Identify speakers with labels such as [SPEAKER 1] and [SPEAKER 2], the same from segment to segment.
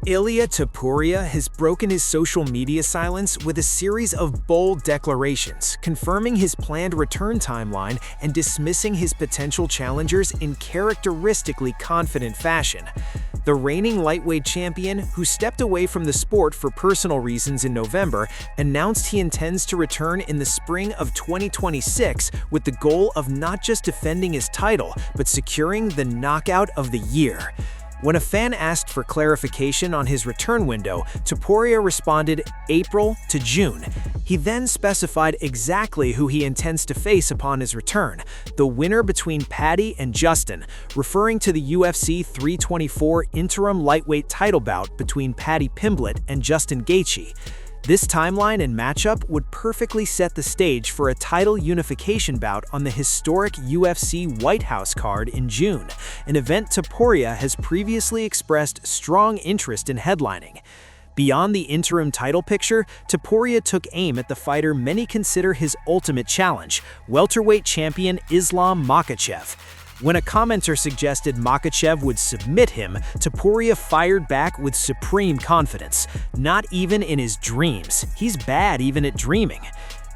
[SPEAKER 1] Ilia Topuria has broken his social media silence with a series of bold declarations, confirming his planned return timeline and dismissing his potential challengers in characteristically confident fashion. The reigning lightweight champion, who stepped away from the sport for personal reasons in November, announced he intends to return in the spring of 2026 with the goal of not just defending his title, but securing the knockout of the year. When a fan asked for clarification on his return window, Topuria responded April to June. He then specified exactly who he intends to face upon his return, the winner between Paddy and Justin, referring to the UFC 324 interim lightweight title bout between Paddy Pimblett and Justin Gaethje. This timeline and matchup would perfectly set the stage for a title unification bout on the historic UFC White House card in June, an event Topuria has previously expressed strong interest in headlining. Beyond the interim title picture, Topuria took aim at the fighter many consider his ultimate challenge, welterweight champion Islam Makhachev. When a commenter suggested Makhachev would submit him, Topuria fired back with supreme confidence. Not even in his dreams. He's bad even at dreaming.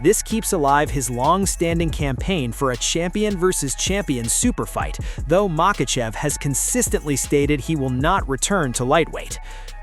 [SPEAKER 1] This keeps alive his long-standing campaign for a champion versus champion super fight, though Makhachev has consistently stated he will not return to lightweight.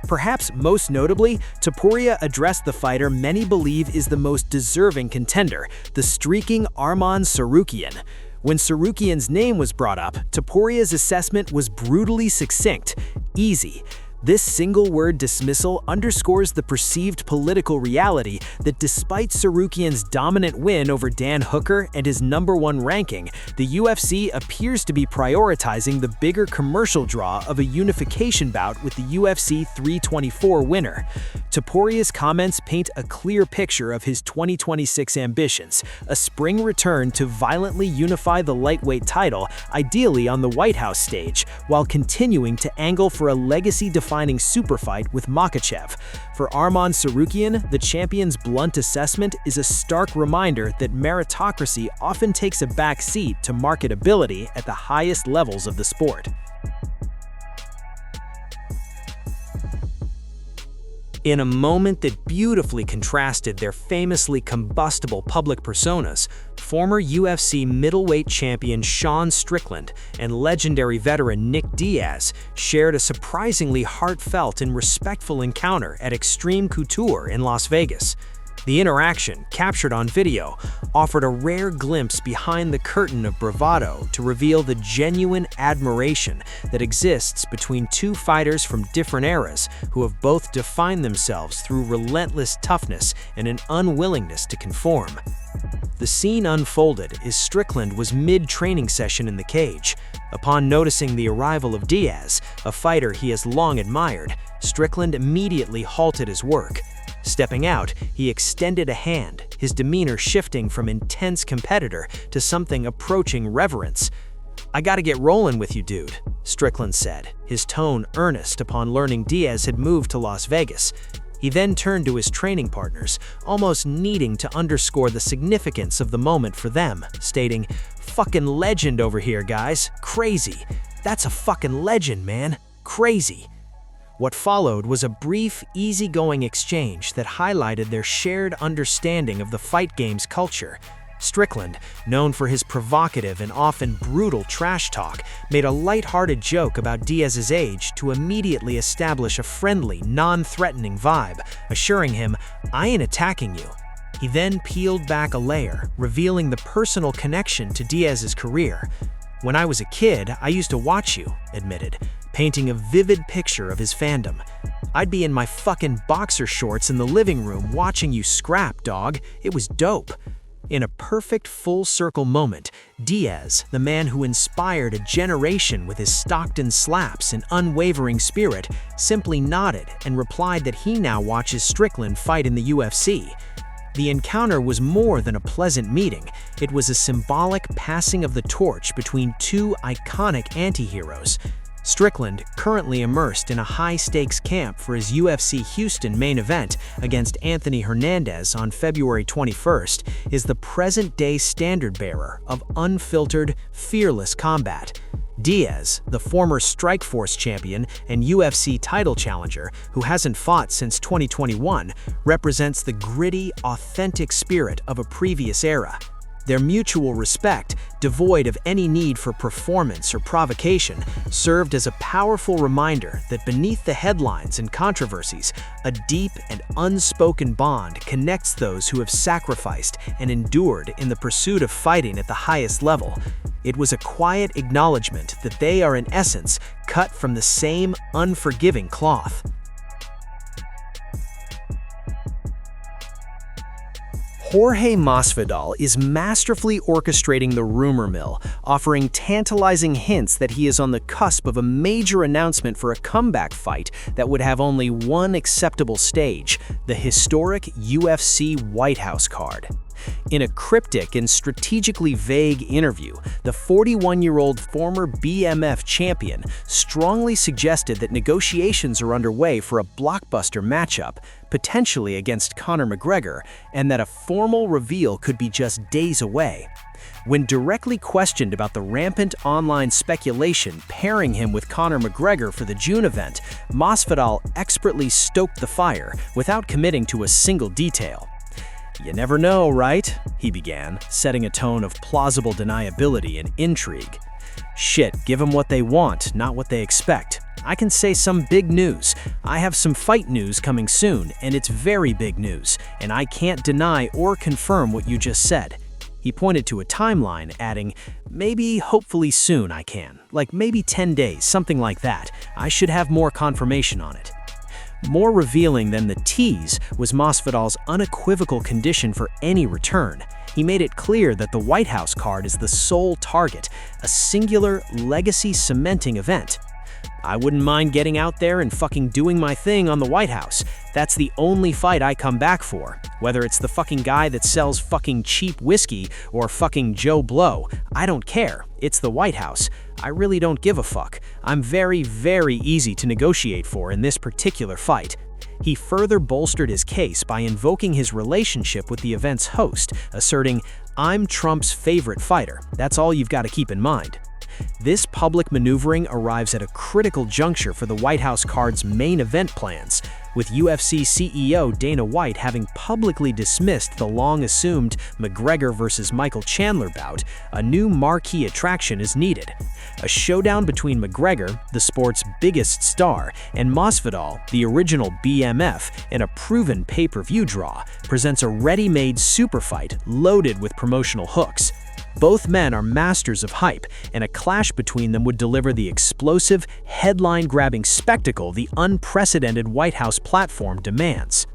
[SPEAKER 1] Perhaps most notably, Topuria addressed the fighter many believe is the most deserving contender, the streaking Arman Tsarukyan. When Tsarukyan's name was brought up, Topuria's assessment was brutally succinct: easy. This single-word dismissal underscores the perceived political reality that despite Tsarukyan's dominant win over Dan Hooker and his #1 ranking, the UFC appears to be prioritizing the bigger commercial draw of a unification bout with the UFC 324 winner. Topuria's comments paint a clear picture of his 2026 ambitions, a spring return to violently unify the lightweight title, ideally on the White House stage, while continuing to angle for a legacy-defining super fight with Makhachev. For Arman Tsarukyan, the champion's blunt assessment is a stark reminder that meritocracy often takes a back seat to marketability at the highest levels of the sport. In a moment that beautifully contrasted their famously combustible public personas, former UFC middleweight champion Sean Strickland and legendary veteran Nick Diaz shared a surprisingly heartfelt and respectful encounter at Extreme Couture in Las Vegas. The interaction, captured on video, offered a rare glimpse behind the curtain of bravado to reveal the genuine admiration that exists between two fighters from different eras who have both defined themselves through relentless toughness and an unwillingness to conform. The scene unfolded as Strickland was mid-training session in the cage. Upon noticing the arrival of Diaz, a fighter he has long admired, Strickland immediately halted his work. Stepping out, he extended a hand, his demeanor shifting from intense competitor to something approaching reverence. "I gotta get rolling with you, dude," Strickland said, his tone earnest upon learning Diaz had moved to Las Vegas. He then turned to his training partners, almost needing to underscore the significance of the moment for them, stating, "Fucking legend over here, guys. Crazy. That's a fucking legend, man. Crazy." What followed was a brief, easygoing exchange that highlighted their shared understanding of the fight game's culture. Strickland, known for his provocative and often brutal trash talk, made a lighthearted joke about Diaz's age to immediately establish a friendly, non-threatening vibe, assuring him, "I ain't attacking you." He then peeled back a layer, revealing the personal connection to Diaz's career. "When I was a kid, I used to watch you," admitted, painting a vivid picture of his fandom. "I'd be in my fucking boxer shorts in the living room watching you scrap, dog. It was dope." In a perfect full-circle moment, Diaz, the man who inspired a generation with his Stockton slaps and unwavering spirit, simply nodded and replied that he now watches Strickland fight in the UFC. The encounter was more than a pleasant meeting. It was a symbolic passing of the torch between two iconic anti-heroes. Strickland, currently immersed in a high-stakes camp for his UFC Houston main event against Anthony Hernandez on February 21st, is the present-day standard-bearer of unfiltered, fearless combat. Diaz, the former Strikeforce champion and UFC title challenger who hasn't fought since 2021, represents the gritty, authentic spirit of a previous era. Their mutual respect, devoid of any need for performance or provocation, served as a powerful reminder that beneath the headlines and controversies, a deep and unspoken bond connects those who have sacrificed and endured in the pursuit of fighting at the highest level. It was a quiet acknowledgement that they are in essence cut from the same unforgiving cloth. Jorge Masvidal is masterfully orchestrating the rumor mill, offering tantalizing hints that he is on the cusp of a major announcement for a comeback fight that would have only one acceptable stage, the historic UFC White House card. In a cryptic and strategically vague interview, the 41-year-old former BMF champion strongly suggested that negotiations are underway for a blockbuster matchup, potentially against Conor McGregor, and that a formal reveal could be just days away. When directly questioned about the rampant online speculation pairing him with Conor McGregor for the June event, Masvidal expertly stoked the fire without committing to a single detail. "You never know, right?" he began, setting a tone of plausible deniability and intrigue. "Shit, give them what they want, not what they expect. I can say some big news. I have some fight news coming soon, and it's very big news, and I can't deny or confirm what you just said." He pointed to a timeline, adding, "Maybe, hopefully soon I can. Like maybe 10 days, something like that. I should have more confirmation on it." More revealing than the tease was Masvidal's unequivocal condition for any return. He made it clear that the White House card is the sole target, a singular, legacy-cementing event. "I wouldn't mind getting out there and fucking doing my thing on the White House. That's the only fight I come back for. Whether it's the fucking guy that sells fucking cheap whiskey or fucking Joe Blow, I don't care. It's the White House. I really don't give a fuck. I'm very, very easy to negotiate for in this particular fight." He further bolstered his case by invoking his relationship with the event's host, asserting, "I'm Trump's favorite fighter. That's all you've got to keep in mind." This public maneuvering arrives at a critical juncture for the White House card's main event plans, with UFC CEO Dana White having publicly dismissed the long-assumed McGregor versus Michael Chandler bout. A new marquee attraction is needed. A showdown between McGregor, the sport's biggest star, and Masvidal, the original BMF, and a proven pay-per-view draw, presents a ready-made super fight loaded with promotional hooks. Both men are masters of hype, and a clash between them would deliver the explosive, headline-grabbing spectacle the unprecedented White House platform demands.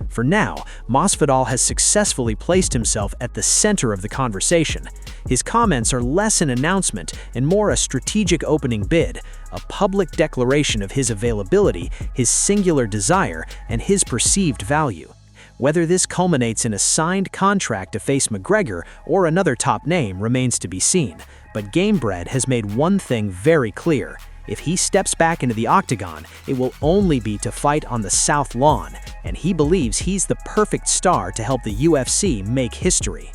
[SPEAKER 1] For now, Masvidal has successfully placed himself at the center of the conversation. His comments are less an announcement and more a strategic opening bid, a public declaration of his availability, his singular desire, and his perceived value. Whether this culminates in a signed contract to face McGregor or another top name remains to be seen, but Gamebred has made one thing very clear. If he steps back into the octagon, it will only be to fight on the South Lawn, and he believes he's the perfect star to help the UFC make history.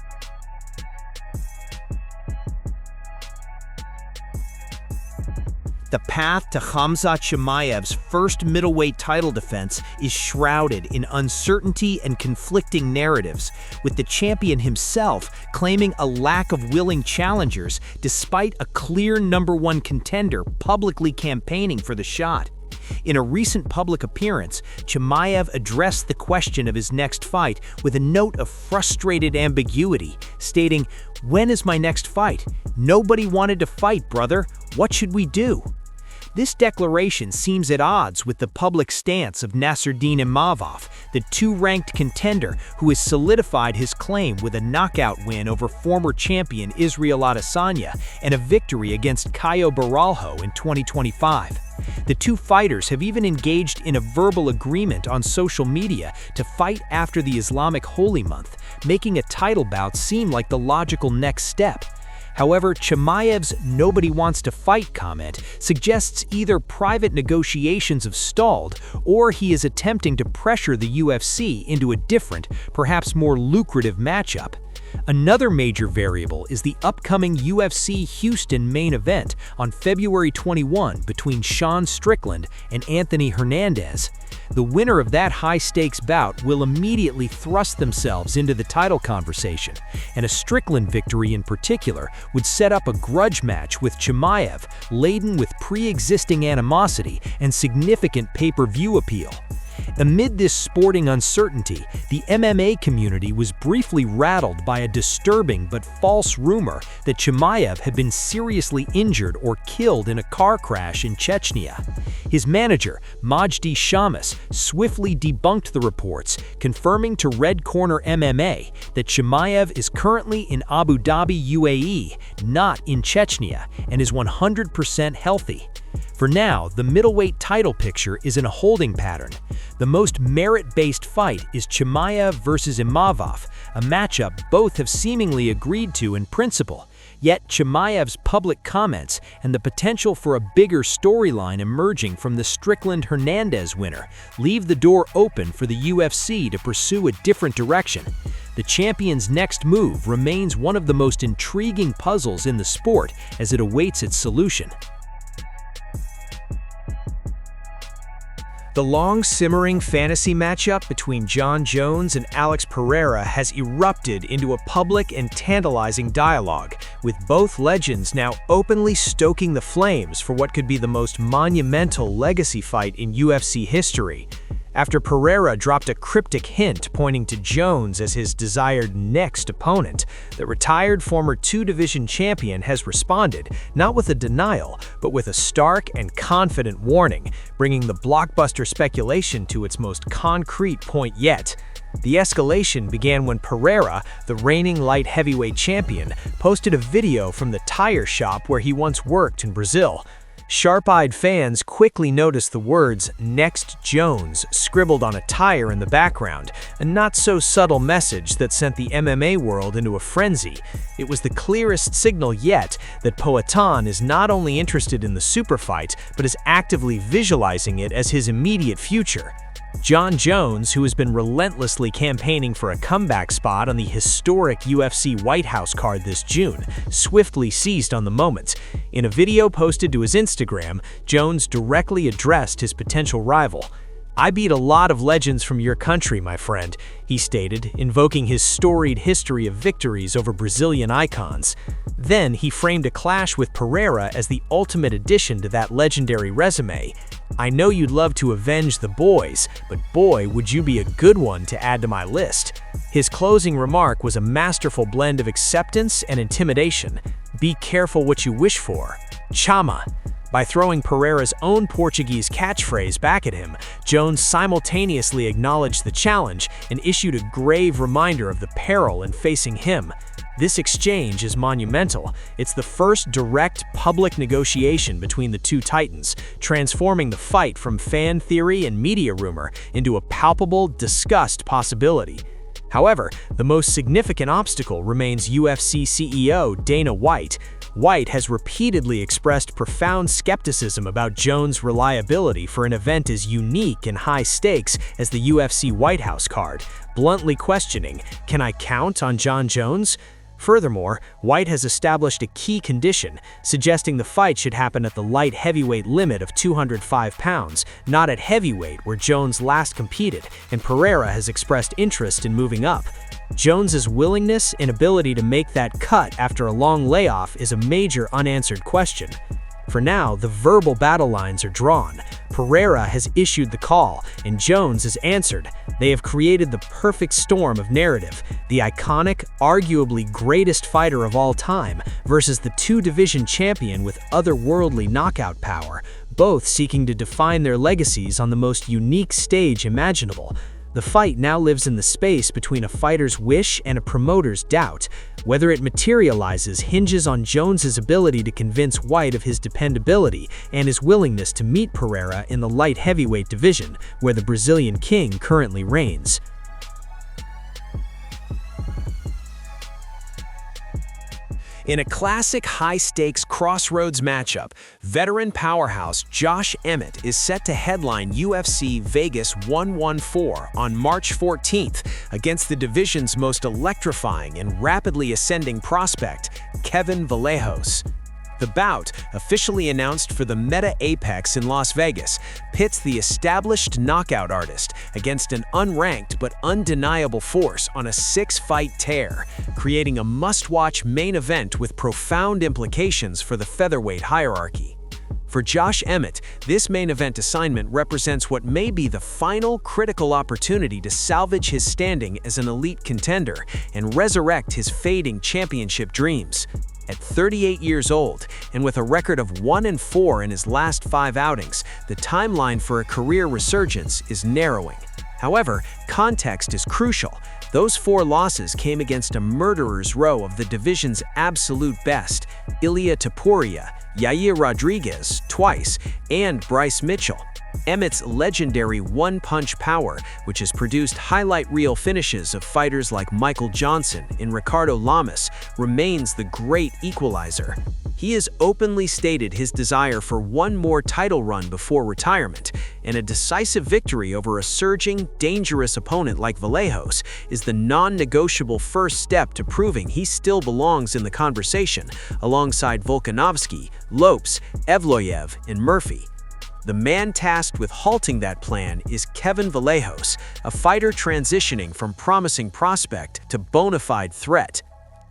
[SPEAKER 1] The path to Khamzat Chimaev's first middleweight title defense is shrouded in uncertainty and conflicting narratives, with the champion himself claiming a lack of willing challengers despite a clear #1 contender publicly campaigning for the shot. In a recent public appearance, Chimaev addressed the question of his next fight with a note of frustrated ambiguity, stating, "When is my next fight? Nobody wanted to fight, brother. What should we do?" This declaration seems at odds with the public stance of Nasruddin Imavov, the two-ranked contender who has solidified his claim with a knockout win over former champion Israel Adesanya and a victory against Caio Borralho in 2025. The two fighters have even engaged in a verbal agreement on social media to fight after the Islamic Holy Month, making a title bout seem like the logical next step. However, Chimaev's "nobody wants to fight" comment suggests either private negotiations have stalled or he is attempting to pressure the UFC into a different, perhaps more lucrative matchup.
[SPEAKER 2] Another major variable is the upcoming UFC Houston main event on February 21 between Sean Strickland and Anthony Hernandez. The winner of that high-stakes bout will immediately thrust themselves into the title conversation, and a Strickland victory in particular would set up a grudge match with Chimaev, laden with pre-existing animosity and significant pay-per-view appeal. Amid this sporting uncertainty, the MMA community was briefly rattled by a disturbing but false rumor that Chimaev had been seriously injured or killed in a car crash in Chechnya. His manager, Majdi Shamas, swiftly debunked the reports, confirming to Red Corner MMA that Chimaev is currently in Abu Dhabi, UAE, not in Chechnya, and is 100% healthy. For now, the middleweight title picture is in a holding pattern. The most merit-based fight is Chimaev versus Imavov, a matchup both have seemingly agreed to in principle. Yet Chimaev's public comments and the potential for a bigger storyline emerging from the Strickland-Hernandez winner leave the door open for the UFC to pursue a different direction. The champion's next move remains one of the most intriguing puzzles in the sport as it awaits its solution.
[SPEAKER 1] The long-simmering fantasy matchup between Jon Jones and Alex Pereira has erupted into a public and tantalizing dialogue, with both legends now openly stoking the flames for what could be the most monumental legacy fight in UFC history. After Pereira dropped a cryptic hint pointing to Jones as his desired next opponent, the retired former two-division champion has responded, not with a denial, but with a stark and confident warning, bringing the blockbuster speculation to its most concrete point yet. The escalation began when Pereira, the reigning light heavyweight champion, posted a video from the tire shop where he once worked in Brazil. Sharp-eyed fans quickly noticed the words "Next Jones" scribbled on a tire in the background, a not-so-subtle message that sent the MMA world into a frenzy. It was the clearest signal yet that Poatan is not only interested in the super fight, but is actively visualizing it as his immediate future. Jon Jones, who has been relentlessly campaigning for a comeback spot on the historic UFC White House card this June, swiftly seized on the moment. In a video posted to his Instagram, Jones directly addressed his potential rival. "I beat a lot of legends from your country, my friend," he stated, invoking his storied history of victories over Brazilian icons. Then he framed a clash with Pereira as the ultimate addition to that legendary resume. "I know you'd love to avenge the boys, but boy, would you be a good one to add to my list." His closing remark was a masterful blend of acceptance and intimidation. "Be careful what you wish for. Chama." By throwing Pereira's own Portuguese catchphrase back at him, Jones simultaneously acknowledged the challenge and issued a grave reminder of the peril in facing him. This exchange is monumental. It's the first direct public negotiation between the two titans, transforming the fight from fan theory and media rumor into a palpable, discussed possibility. However, the most significant obstacle remains UFC CEO Dana White. White has repeatedly expressed profound skepticism about Jones' reliability for an event as unique and high stakes as the UFC White House card, bluntly questioning, "Can I count on Jon Jones?" Furthermore, White has established a key condition, suggesting the fight should happen at the light heavyweight limit of 205 pounds, not at heavyweight where Jones last competed, and Pereira has expressed interest in moving up. Jones's willingness and ability to make that cut after a long layoff is a major unanswered question. For now, the verbal battle lines are drawn. Pereira has issued the call, and Jones has answered. They have created the perfect storm of narrative, the iconic, arguably greatest fighter of all time versus the two-division champion with otherworldly knockout power, both seeking to define their legacies on the most unique stage imaginable. The fight now lives in the space between a fighter's wish and a promoter's doubt. Whether it materializes hinges on Jones's ability to convince White of his dependability and his willingness to meet Pereira in the light heavyweight division, where the Brazilian king currently reigns. In a classic high-stakes crossroads matchup, veteran powerhouse Josh Emmett is set to headline UFC Vegas 114 on March 14th against the division's most electrifying and rapidly ascending prospect, Kevin Vallejos. The bout, officially announced for the Meta Apex in Las Vegas, pits the established knockout artist against an unranked but undeniable force on a 6-fight tear, creating a must-watch main event with profound implications for the featherweight hierarchy. For Josh Emmett, this main event assignment represents what may be the final critical opportunity to salvage his standing as an elite contender and resurrect his fading championship dreams. At 38 years old, and with a record of 1-4 in his last 5 outings, the timeline for a career resurgence is narrowing. However, context is crucial. Those 4 losses came against a murderer's row of the division's absolute best: Ilia Topuria, Yair Rodriguez twice, and Bryce Mitchell. Emmett's legendary one-punch power, which has produced highlight reel finishes of fighters like Michael Johnson and Ricardo Lamas, remains the great equalizer. He has openly stated his desire for one more title run before retirement, and a decisive victory over a surging, dangerous opponent like Vallejos is the non-negotiable first step to proving he still belongs in the conversation, alongside Volkanovski, Lopes, Evloev, and Murphy. The man tasked with halting that plan is Kevin Vallejos, a fighter transitioning from promising prospect to bona fide threat.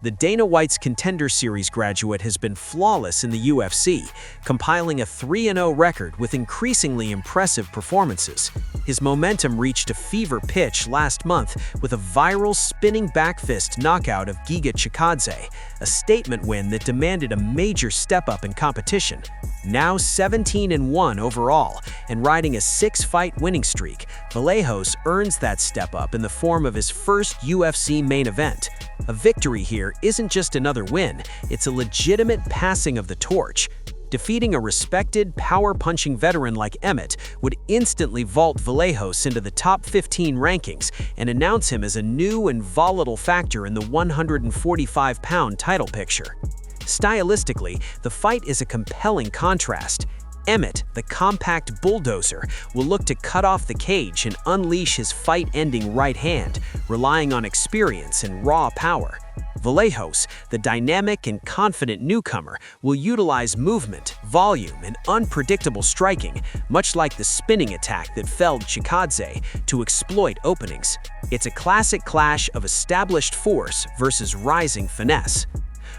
[SPEAKER 1] The Dana White's Contender Series graduate has been flawless in the UFC, compiling a 3-0 record with increasingly impressive performances. His momentum reached a fever pitch last month with a viral spinning backfist knockout of Giga Chikadze, a statement win that demanded a major step-up in competition. Now 17-1 overall and riding a 6-fight winning streak, Vallejos earns that step-up in the form of his first UFC main event. A victory here isn't just another win, it's a legitimate passing of the torch. Defeating a respected, power-punching veteran like Emmett would instantly vault Vallejos into the top 15 rankings and announce him as a new and volatile factor in the 145-pound title picture. Stylistically, the fight is a compelling contrast. Emmett, the compact bulldozer, will look to cut off the cage and unleash his fight-ending right hand, relying on experience and raw power. Vallejos, the dynamic and confident newcomer, will utilize movement, volume, and unpredictable striking, much like the spinning attack that felled Chikadze, to exploit openings. It's a classic clash of established force versus rising finesse.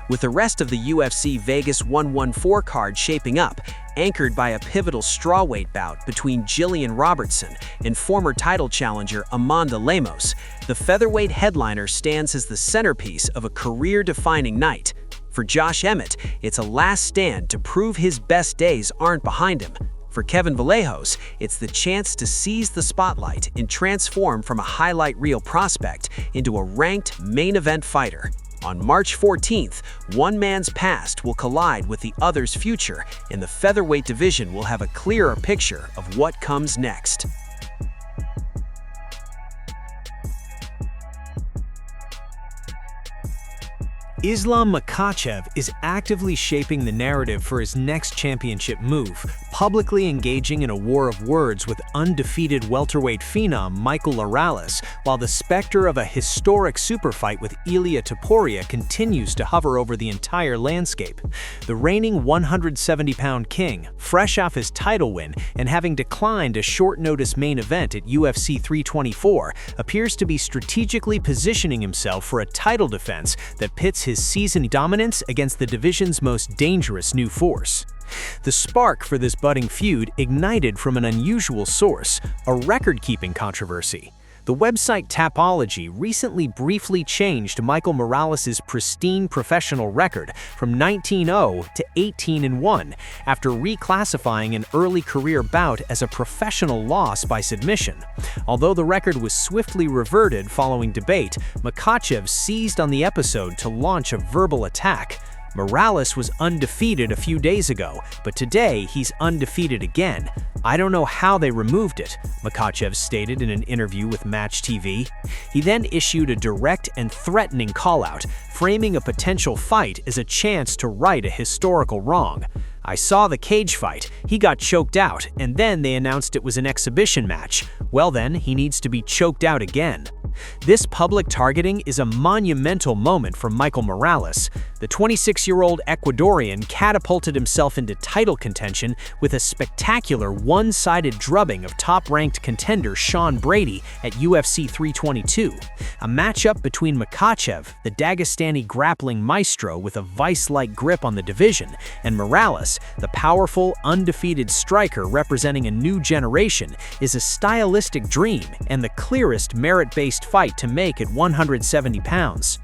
[SPEAKER 1] With the rest of the UFC Vegas 114 card shaping up, anchored by a pivotal strawweight bout between Jillian Robertson and former title challenger Amanda Lemos, the featherweight headliner stands as the centerpiece of a career-defining night. For Josh Emmett, it's a last stand to prove his best days aren't behind him. For Kevin Vallejos, it's the chance to seize the spotlight and transform from a highlight reel prospect into a ranked main event fighter. On March 14th, one man's past will collide with the other's future, and the featherweight division will have a clearer picture of what comes next.
[SPEAKER 2] Islam Makhachev is actively shaping the narrative for his next championship move, publicly engaging in a war of words with undefeated welterweight phenom Michael Morales, while the specter of a historic super fight with Ilia Topuria continues to hover over the entire landscape. The reigning 170-pound king, fresh off his title win and having declined a short-notice main event at UFC 324, appears to be strategically positioning himself for a title defense that pits his season dominance against the division's most dangerous new force. The spark for this budding feud ignited from an unusual source, a record-keeping controversy. The website Tapology recently briefly changed Michael Morales' pristine professional record from 19-0 to 18-1 after reclassifying an early career bout as a professional loss by submission. Although the record was swiftly reverted following debate, Makhachev seized on the episode to launch a verbal attack. Morales was undefeated a few days ago, but today he's undefeated again.
[SPEAKER 1] "I don't know how they removed it," Makhachev stated in an interview with Match TV. He then issued a direct and threatening call-out, framing a potential fight as a chance to right a historical wrong. "I saw the cage fight. He got choked out, and then they announced it was an exhibition match. Well then, he needs to be choked out again." This public targeting is a monumental moment for Michael Morales. The 26-year-old Ecuadorian catapulted himself into title contention with a spectacular one-sided drubbing of top-ranked contender Sean Brady at UFC 322. A matchup between Makhachev, the Dagestani grappling maestro with a vice-like grip on the division, and Morales, the powerful, undefeated striker representing a new generation, is a stylistic dream and the clearest merit-based fight to make at 170 pounds.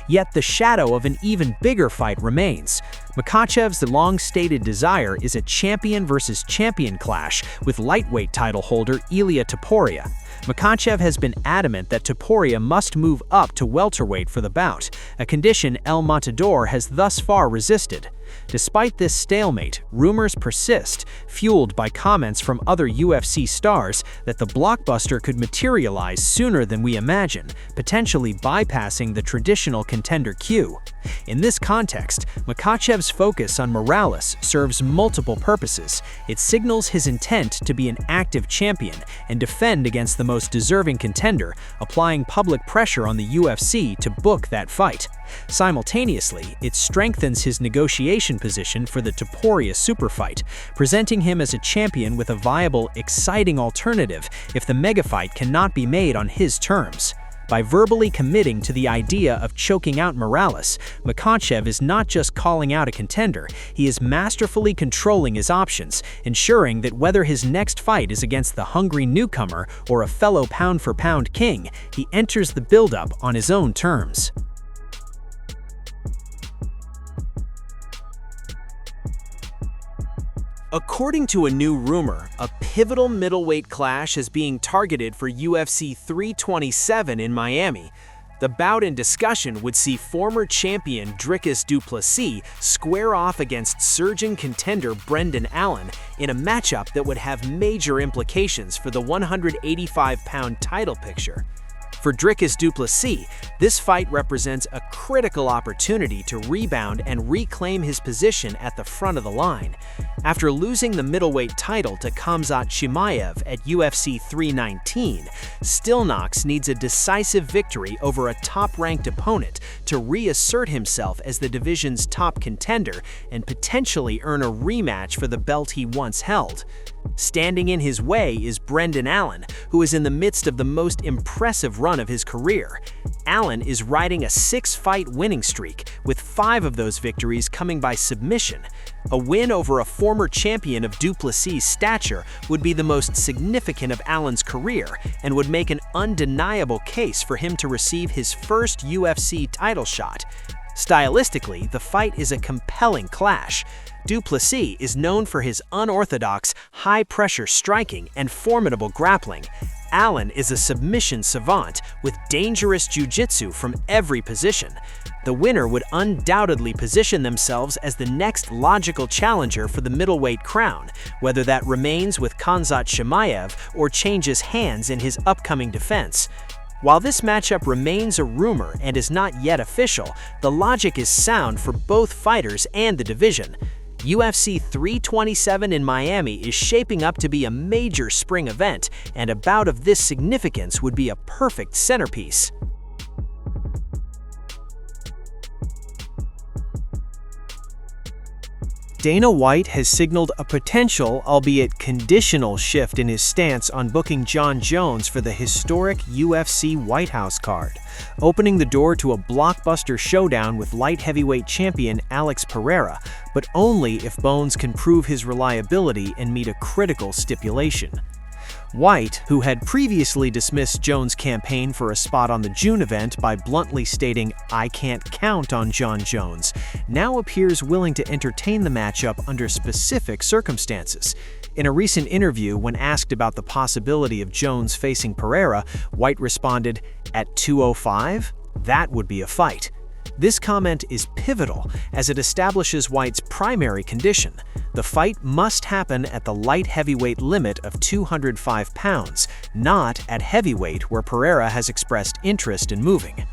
[SPEAKER 1] Yet the shadow of an even bigger fight remains. Makhachev's long-stated desire is a champion versus champion clash with lightweight title holder Ilia Topuria. Makhachev has been adamant that Topuria must move up to welterweight for the bout, a condition El Matador has thus far resisted. Despite this stalemate, rumors persist, fueled by comments from other UFC stars that the blockbuster could materialize sooner than we imagine, potentially bypassing the traditional contender queue. In this context, Makhachev's focus on Morales serves multiple purposes. It signals his intent to be an active champion and defend against the most deserving contender, applying public pressure on the UFC to book that fight. Simultaneously, it strengthens his negotiation position for the Topuria super fight, presenting him as a champion with a viable, exciting alternative if the megafight cannot be made on his terms. By verbally committing to the idea of choking out Morales, Makhachev is not just calling out a contender, he is masterfully controlling his options, ensuring that whether his next fight is against the hungry newcomer or a fellow pound-for-pound king, he enters the build-up on his own terms. According to a new rumor, a pivotal middleweight clash is being targeted for UFC 327 in Miami. The bout in discussion would see former champion Dricus du Plessis square off against surging contender Brendan Allen in a matchup that would have major implications for the 185-pound title picture. For Dricus du Plessis, this fight represents a critical opportunity to rebound and reclaim his position at the front of the line. After losing the middleweight title to Khamzat Chimaev at UFC 319, Stillknox needs a decisive victory over a top-ranked opponent to reassert himself as the division's top contender and potentially earn a rematch for the belt he once held. Standing in his way is Brendan Allen, who is in the midst of the most impressive run of his career. Allen is riding a 6-fight winning streak, with 5 of those victories coming by submission. A win over a former champion of du Plessis' stature would be the most significant of Allen's career and would make an undeniable case for him to receive his first UFC title shot. Stylistically, the fight is a compelling clash. Du Plessis is known for his unorthodox, high-pressure striking and formidable grappling. Allen is a submission savant with dangerous jiu-jitsu from every position. The winner would undoubtedly position themselves as the next logical challenger for the middleweight crown, whether that remains with Khamzat Chimaev or changes hands in his upcoming defense. While this matchup remains a rumor and is not yet official, the logic is sound for both fighters and the division. UFC 327 in Miami is shaping up to be a major spring event, and a bout of this significance would be a perfect centerpiece. Dana White has signaled a potential, albeit conditional, shift in his stance on booking Jon Jones for the historic UFC White House card, opening the door to a blockbuster showdown with light heavyweight champion Alex Pereira, but only if Bones can prove his reliability and meet a critical stipulation. White, who had previously dismissed Jones' campaign for a spot on the June event by bluntly stating, "I can't count on Jon Jones," now appears willing to entertain the matchup under specific circumstances. In a recent interview, when asked about the possibility of Jones facing Pereira, White responded, "At 205? That would be a fight." This comment is pivotal as it establishes White's primary condition. The fight must happen at the light heavyweight limit of 205 pounds, not at heavyweight where Pereira has expressed interest in moving.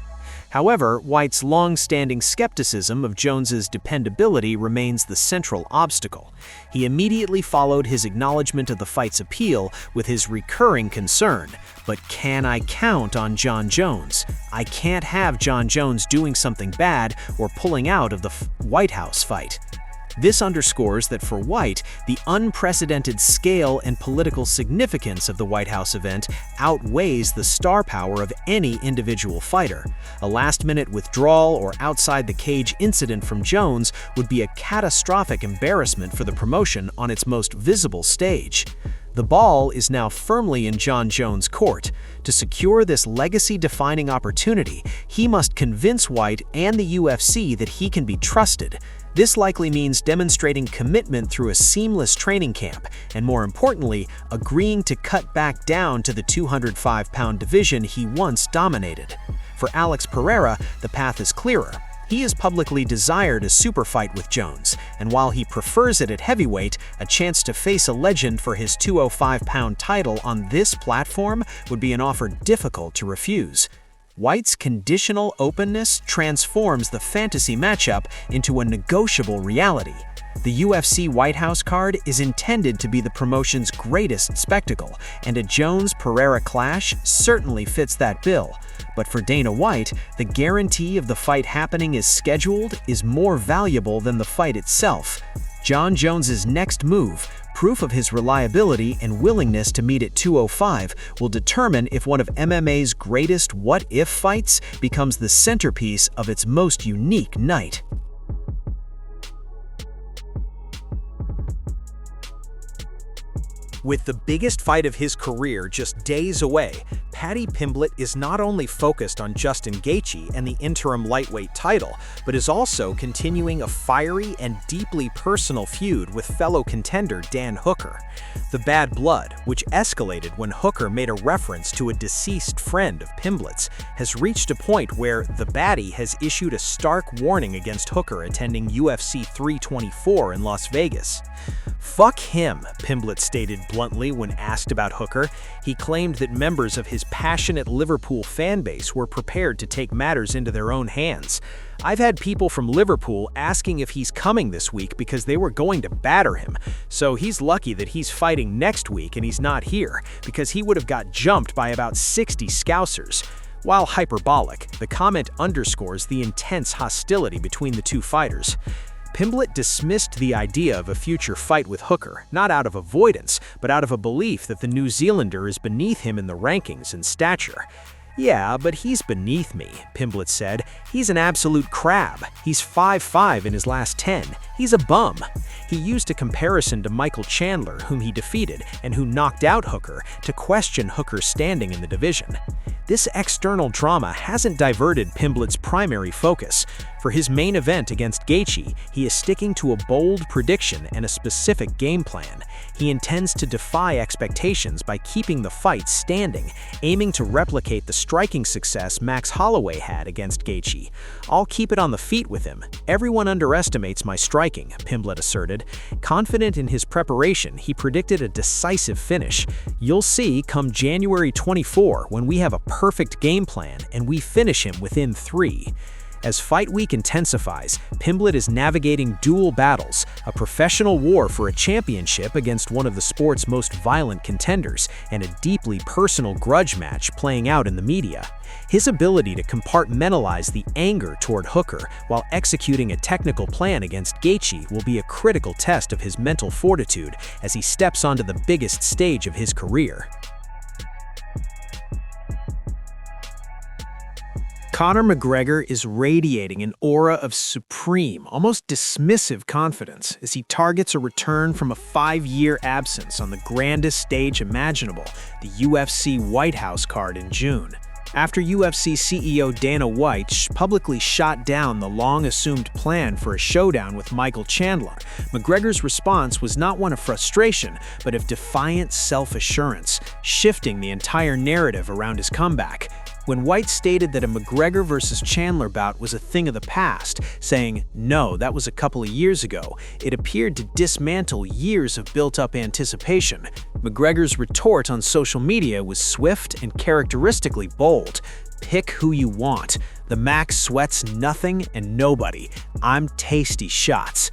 [SPEAKER 1] However, White's long-standing skepticism of Jones's dependability remains the central obstacle. He immediately followed his acknowledgement of the fight's appeal with his recurring concern, "But can I count on Jon Jones? I can't have Jon Jones doing something bad or pulling out of the White House fight." This underscores that for White, the unprecedented scale and political significance of the White House event outweighs the star power of any individual fighter. A last-minute withdrawal or outside-the-cage incident from Jones would be a catastrophic embarrassment for the promotion on its most visible stage. The ball is now firmly in Jon Jones' court. To secure this legacy-defining opportunity, he must convince White and the UFC that he can be trusted. This likely means demonstrating commitment through a seamless training camp, and more importantly, agreeing to cut back down to the 205-pound division he once dominated. For Alex Pereira, the path is clearer. He has publicly desired a super fight with Jones, and while he prefers it at heavyweight, a chance to face a legend for his 205-pound title on this platform would be an offer difficult to refuse. White's conditional openness transforms the fantasy matchup into a negotiable reality. The UFC White House card is intended to be the promotion's greatest spectacle, and a Jones-Pereira clash certainly fits that bill. But for Dana White, the guarantee of the fight happening as scheduled is more valuable than the fight itself. Jon Jones's next move, proof of his reliability and willingness to meet at 205, will determine if one of MMA's greatest what-if fights becomes the centerpiece of its most unique night.
[SPEAKER 2] With the biggest fight of his career just days away, Paddy Pimblett is not only focused on Justin Gaethje and the interim lightweight title, but is also continuing a fiery and deeply personal feud with fellow contender Dan Hooker. The bad blood, which escalated when Hooker made a reference to a deceased friend of Pimblett's, has reached a point where the baddie has issued a stark warning against Hooker attending UFC 324 in Las Vegas. "Fuck him," Pimblett stated bluntly when asked about Hooker. He claimed that members of his passionate Liverpool fanbase were prepared to take matters into their own hands. "I've had people from Liverpool asking if he's coming this week because they were going to batter him, so he's lucky that he's fighting next week and he's not here, because he would have got jumped by about 60 Scousers." While hyperbolic, the comment underscores the intense hostility between the two fighters. Pimblett dismissed the idea of a future fight with Hooker, not out of avoidance, but out of a belief that the New Zealander is beneath him in the rankings and stature. "Yeah, but he's beneath me," Pimblett said. "He's an absolute crab. He's 5'5" in his last 10. He's a bum." He used a comparison to Michael Chandler, whom he defeated and who knocked out Hooker, to question Hooker's standing in the division. This external drama hasn't diverted Pimblett's primary focus. For his main event against Gaethje, he is sticking to a bold prediction and a specific game plan. He intends to defy expectations by keeping the fight standing, aiming to replicate the striking success Max Holloway had against Gaethje. "I'll keep it on the feet with him. Everyone underestimates my striking," Pimblett asserted. Confident in his preparation, he predicted a decisive finish. "You'll see come January 24 when we have a perfect game plan and we finish him within 3. As Fight Week intensifies, Pimblett is navigating dual battles, a professional war for a championship against one of the sport's most violent contenders, and a deeply personal grudge match playing out in the media. His ability to compartmentalize the anger toward Hooker while executing a technical plan against Gaethje will be a critical test of his mental fortitude as he steps onto the biggest stage of his career. Conor McGregor is radiating an aura of supreme, almost dismissive confidence as he targets a return from a 5-year absence on the grandest stage imaginable, the UFC White House card in June. After UFC CEO Dana White publicly shot down the long-assumed plan for a showdown with Michael Chandler, McGregor's response was not one of frustration, but of defiant self-assurance, shifting the entire narrative around his comeback. When White stated that a McGregor versus Chandler bout was a thing of the past, saying, "No, that was a couple of years ago," it appeared to dismantle years of built-up anticipation. McGregor's retort on social media was swift and characteristically bold. "Pick who you want. The Mac sweats nothing and nobody. I'm tasty shots."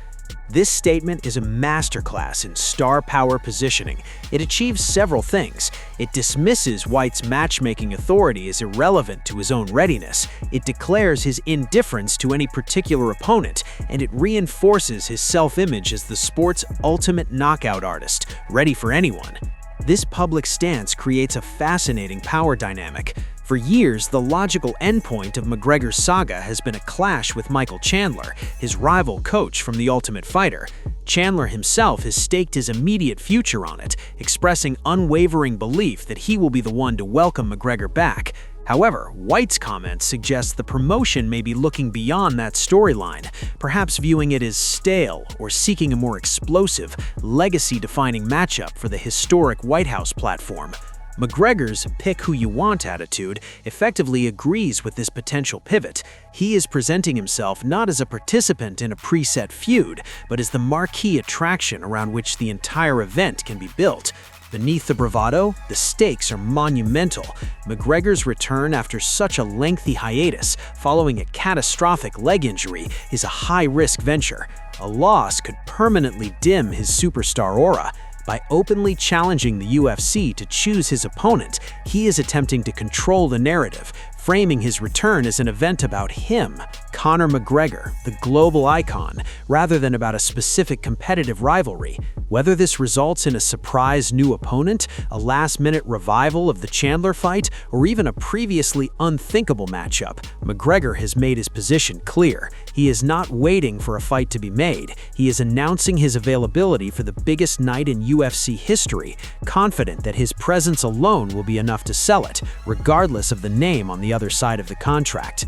[SPEAKER 2] This statement is a masterclass in star power positioning. It achieves several things. It dismisses White's matchmaking authority as irrelevant to his own readiness. It declares his indifference to any particular opponent, and it reinforces his self-image as the sport's ultimate knockout artist, ready for anyone. This public stance creates a fascinating power dynamic. For years, the logical endpoint of McGregor's saga has been a clash with Michael Chandler, his rival coach from The Ultimate Fighter. Chandler himself has staked his immediate future on it, expressing unwavering belief that he will be the one to welcome McGregor back. However, White's comments suggest the promotion may be looking beyond that storyline, perhaps viewing it as stale or seeking a more explosive, legacy-defining matchup for the historic White House platform. McGregor's pick who you want attitude effectively agrees with this potential pivot. He is presenting himself not as a participant in a preset feud, but as the marquee attraction around which the entire event can be built. Beneath the bravado, the stakes are monumental. McGregor's return after such a lengthy hiatus, following a catastrophic leg injury, is a high-risk venture. A loss could permanently dim his superstar aura. By openly challenging the UFC to choose his opponent, he is attempting to control the narrative, framing his return as an event about him, Conor McGregor, the global icon, rather than about a specific competitive rivalry. Whether this results in a surprise new opponent, a last-minute revival of the Chandler fight, or even a previously unthinkable matchup, McGregor has made his position clear. He is not waiting for a fight to be made. He is announcing his availability for the biggest night in UFC history, confident that his presence alone will be enough to sell it, regardless of the name on the other side of the contract.